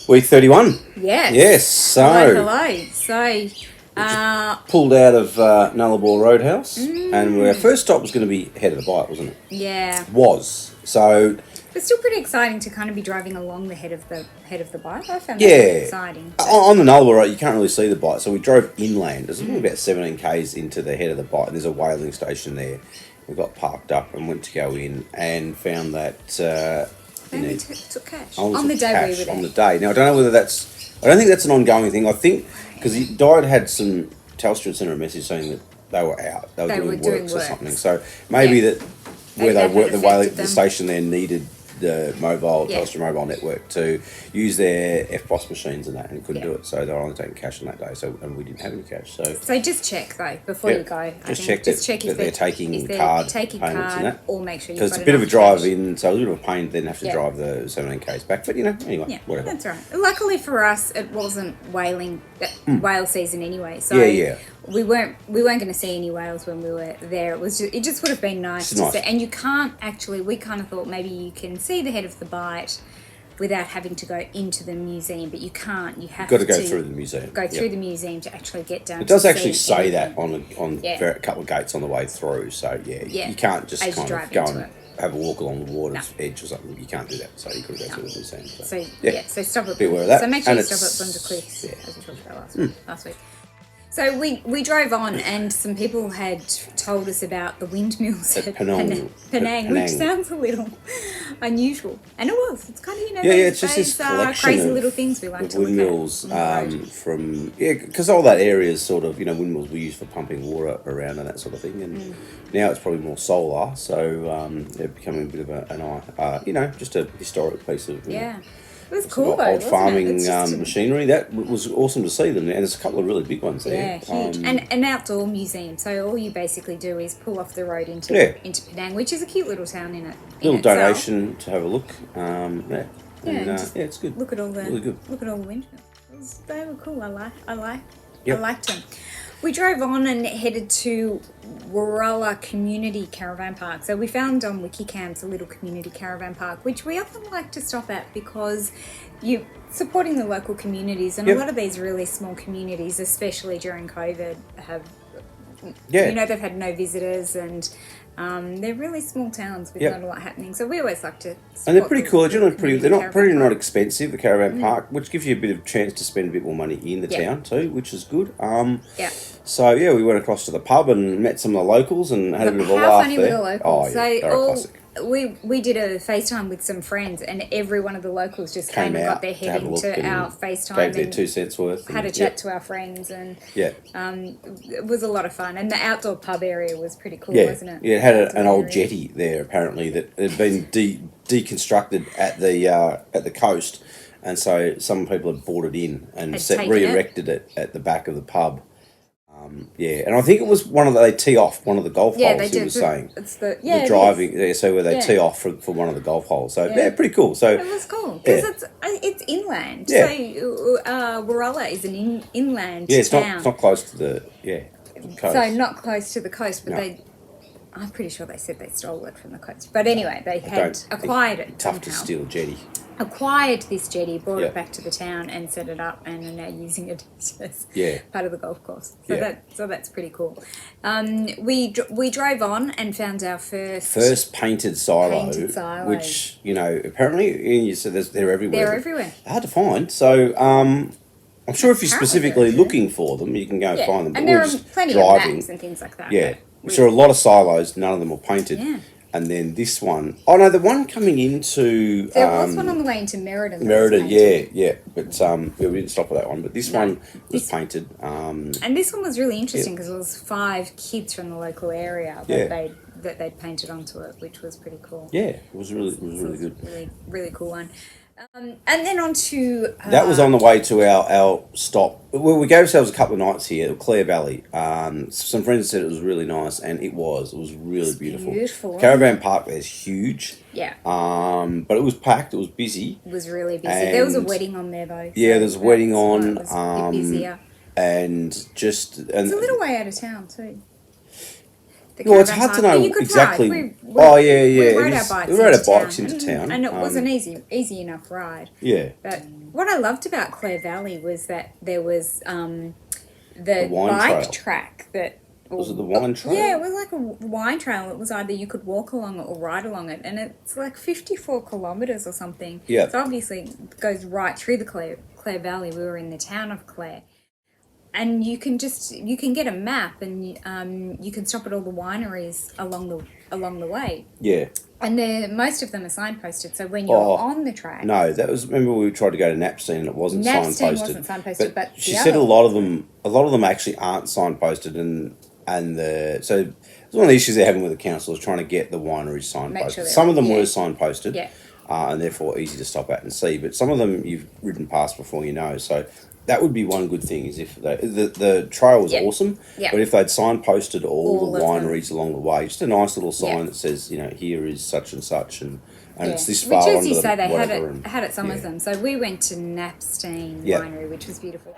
Week 31. Yes. Yes, so... Hello. So... pulled out of Nullarbor Roadhouse, and our first stop was going to be head of the Bight, wasn't it? Yeah. Was. So... It's still pretty exciting to kind of be driving along the head of the Bight. I found that pretty exciting. On the Nullarbor Road, you can't really see the Bight, so we drove inland. There's only about 17 k's into the head of the Bight, and there's a whaling station there. We got parked up and went to go in and found that... Maybe took cash. On the day we were there. On the day. Now, I don't know whether that's... I don't think that's an ongoing thing. I think... Because Died had some... Telstra sent her a message saying that they were out. They were doing works or something. So maybe that where they worked, the station there needed the Telstra mobile network to use their FBOS machines and that, and couldn't do it. So they were only taking cash on that day. So and we didn't have any cash. So just check though before you go. Just check that they're taking card payments and that. Or make sure you've got it's a bit of a drive in, so a little bit of pain. Then have to drive the 17 k's back. But anyway, whatever. That's right. Luckily for us, it wasn't whale season anyway. So we weren't going to see any whales when we were there. It just would have been nice to see. And you can't actually. We kind of thought maybe you can see the head of the Bight without having to go into the museum, but you can't. You have got to go through the museum. Go through the museum to actually get down. It does actually say that on a couple of gates on the way through. So you can't just kind of go and have a walk along the water's edge or something. You can't do that. So you've got to go through the museum. So stop at. Be aware of that. So make sure you stop at Bunja Cliffs, as we talked about last week. So we drove on, and some people had told us about the windmills at Penong, which sounds a little unusual, and it was. It's kind of it's just this collection crazy little things we like to windmills look at from because all that area is sort of windmills we use for pumping water around and that sort of thing, and now it's probably more solar, so they're becoming a bit of just a historic piece of It was cool though, old farming machinery. That was awesome to see them, and there's a couple of really big ones there. Yeah, huge. And an outdoor museum. So all you basically do is pull off the road into Penang, which is a cute little town in it. Little donation to have a look. It's good. Look at all the really good. Look at all the windmills. They were cool. I liked them. We drove on and headed to Wirrulla Community Caravan Park. So we found on Wikicamps a little community caravan park, which we often like to stop at because you're supporting the local communities, and a lot of these really small communities, especially during COVID, have they've had no visitors, and they're really small towns with not a lot happening. So we always like to and they're pretty cool. They're not expensive, the caravan park, which gives you a bit of chance to spend a bit more money in the town too, which is good. So we went across to the pub and met some of the locals and had a bit of a laugh there. How funny were the locals? Classic. We did a FaceTime with some friends, and every one of the locals just came and got their head into our FaceTime. Gave their 2 cents worth. Had a chat to our friends, and it was a lot of fun. And the outdoor pub area was pretty cool, wasn't it? Yeah, it had an old jetty there apparently that had been deconstructed at the coast, and so some people had brought it in and re-erected it at the back of the pub. And I think it was they tee off one of the golf holes. He was saying it's the driving. So where they tee off for one of the golf holes. So pretty cool. So it was cool because it's inland. So Wirrulla is an inland town. It's not close to the coast. So not close to the coast, but I'm pretty sure they said they stole it from the coast. But anyway, they had acquired it. Tough to steal a jetty. Acquired this jetty, brought it back to the town and set it up, and are now using it as part of the golf course. So that's pretty cool. We drove on and found our first painted silo, which apparently you said they're everywhere. They're everywhere. They're hard to find. So I'm sure if you're specifically looking for them, you can go and find them. And there are plenty of maps and things like that. Yeah, which are a lot of silos. None of them were painted. Yeah. And then this one, the one coming into... There was one on the way into Meriden. But we didn't stop at that one. But this one was painted. And this one was really interesting because it was 5 kids from the local area that they'd painted onto it, which was pretty cool. Yeah, it was really good. Really, really cool one. And then on to... that was on the way to our stop. Well, we gave ourselves a couple of nights here at Clare Valley. Some friends said it was really nice, and it was. It was really beautiful. Caravan park there is huge. Yeah. But it was packed. It was busy. It was really busy. There was a wedding on there, though. Yeah, there's a wedding on. It was a bit busier. And just... It's a little way out of town, too. the Well, it's caravan hard to park. know But you could exactly. ride. We rode our bikes, we rode our bikes into into town, and it was an easy enough ride. Yeah. But what I loved about Clare Valley was that there was the wine bike trail. track that. Was it the wine trail? Yeah, it was like a wine trail. It was either you could walk along it or ride along it, and it's like 54 kilometres or something. Yeah. So obviously it goes right through the Clare Valley. We were in the town of Clare. And you can get a map, and you can stop at all the wineries along the way. Yeah. And most of them are signposted, so when you're on the track... No, that was... Remember we tried to go to Knappstein and it wasn't signposted. Knappstein wasn't signposted, but she said a lot of them actually aren't signposted, so it's one of the issues they're having with the council is trying to get the wineries signposted. Sure some of them were signposted, yeah. And therefore easy to stop at and see, but some of them you've ridden past before, so... That would be one good thing, is if the trail was awesome, but if they'd signposted all the wineries along the way, just a nice little sign that says, here is such and such, and it's this far Which, on as you say, they had at some of them. So we went to Knappstein Winery, which was beautiful.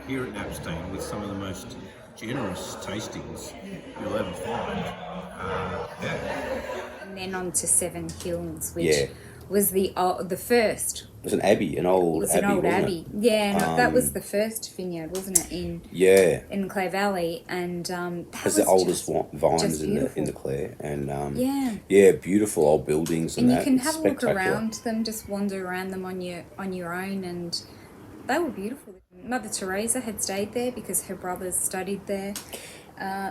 Here at Knappstein, with some of the most generous tastings you'll ever find. And then on to Seven Hills, which was the first. It was an abbey, an old abbey. Yeah, that was the first vineyard, wasn't it? In Clare Valley, and that was the oldest vines in the Clare, and beautiful old buildings, and you can have a look around them, just wander around them on your own, and they were beautiful. Mother Teresa had stayed there because her brothers studied there.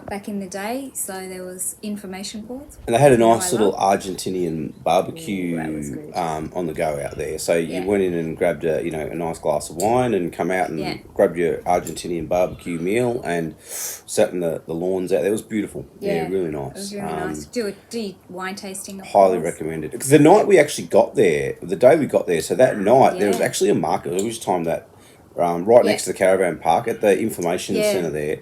Back in the day, so there was information boards. And they had a nice little Argentinian barbecue on the go out there. So you went in and grabbed a nice glass of wine and come out and grabbed your Argentinian barbecue meal and sat in the lawns out there. It was beautiful. Yeah, really nice. It was really nice. Do wine tasting. Highly recommended. Because the night we actually got there, the day we got there, so that night there was actually a market. It was timed that right next to the caravan park at the information centre there.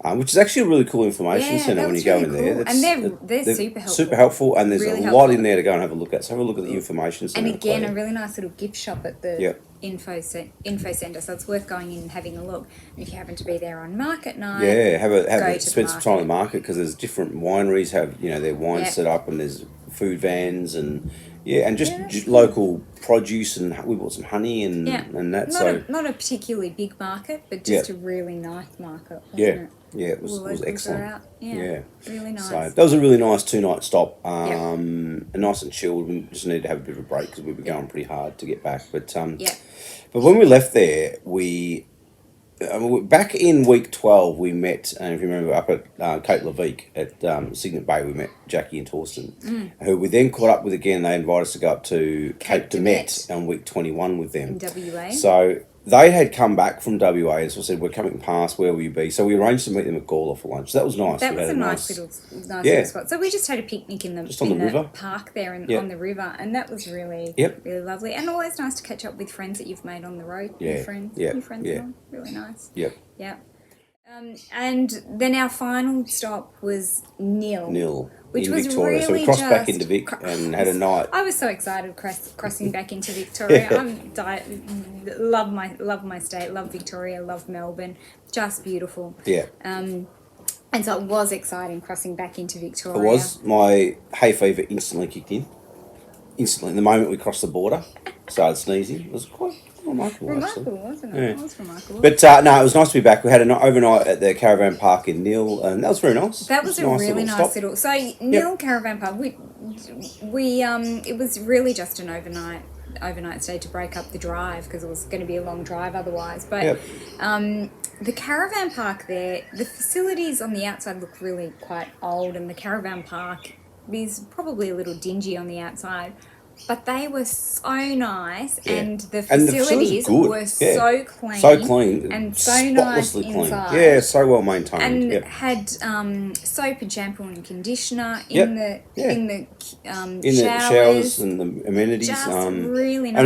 Which is actually a really cool information centre when you go in there. And they're super helpful. Super helpful, and there's a lot in there to go and have a look at. So have a look at the information centre. And again, a really nice little gift shop at the info centre. So it's worth going in and having a look. And if you happen to be there on market night, spend some time at the market, because there's different wineries have their wine set up, and there's food vans and just local produce, and we bought some honey and that. Not a particularly big market, but just a really nice market. Wasn't it? Yeah, it was excellent. Really nice. So that was a really nice 2-night stop, and nice and chilled. We just needed to have a bit of a break because we were going pretty hard to get back. But when we left there, back in week 12, we met, and if you remember, up at Cape Leveque at Signet Bay, we met Jackie and Torsten, who we then caught up with again. They invited us to go up to Cape Demet on week 21 with them. In WA. So they had come back from WA, and so said, we're coming past, where will you be? So we arranged to meet them at Gawler for lunch. That was nice. That was a nice little spot. So we just had a picnic in the river park there on the river, and that was really lovely. And always nice to catch up with friends that you've made on the road. New friends. Really nice. Yeah. And then our final stop was Nhill. Which was Victoria. Really, so we crossed back into Vic and had a night. I was so excited crossing back into Victoria. Love my state, love Victoria, love Melbourne, just beautiful. Yeah. And so it was exciting crossing back into Victoria. It was. My hay fever instantly kicked in. Instantly, the moment we crossed the border, started sneezing. It was quite remarkable, wasn't it? Yeah. It was remarkable. But no, it was nice to be back. We had an overnight at the caravan park in Nhill, and that was very nice. That was a really nice little. So Nhill Caravan Park, we it was really just an overnight stay to break up the drive, because it was going to be a long drive otherwise. But the caravan park there, the facilities on the outside look really quite old, and the caravan park is probably a little dingy on the outside. But they were so nice, and the facilities were so clean. So clean. And so nice clean. inside. Yeah, so well maintained. And had soap and shampoo and conditioner in the showers and the amenities. Just really nice.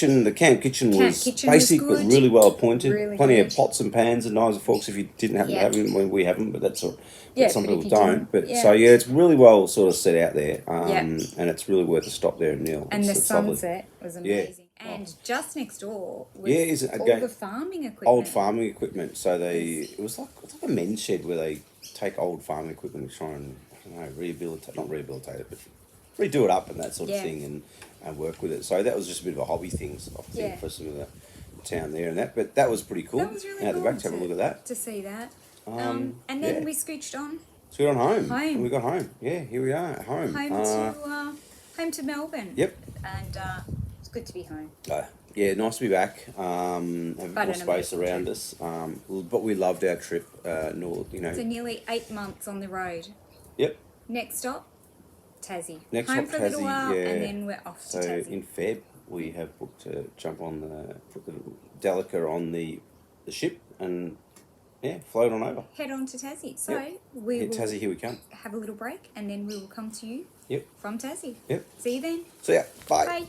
And the camp kitchen was basic but really well appointed. Really Plenty good. of pots and pans and knives and forks if you didn't happen to have them. Well, we haven't, but that's some people don't. But so it's really well sort of set out there, and it's really worth a stop there in Nhill. And the sunset was amazing. And just next door was all the farming equipment. Old farming equipment. So it was like a men's shed where they take old farming equipment and try and rehabilitate, not rehabilitate it, but redo it up and that sort of thing, and work with it. So that was just a bit of a hobby thing, I think, for some of the town there and that. But that was pretty cool. That was really out cool the back to have a look at that. To see that. And then we scooched on. So we got home. And we got home. Yeah, here we are at home. Home to Melbourne. Yep. And it's good to be home. Yeah, nice to be back. Have more space around us. But we loved our trip. So nearly 8 months on the road. Yep. Next stop, Tassie. Next home stop, for a little Tassie, while, and then we're off to Tassie. So in Feb, we have booked to jump on put the Delica on the ship and float on over. Head on to Tassie. So we will Tassie, here we come. Have a little break, and then we will come to you from Tassie. Yep. See you then. See ya. Bye. Bye.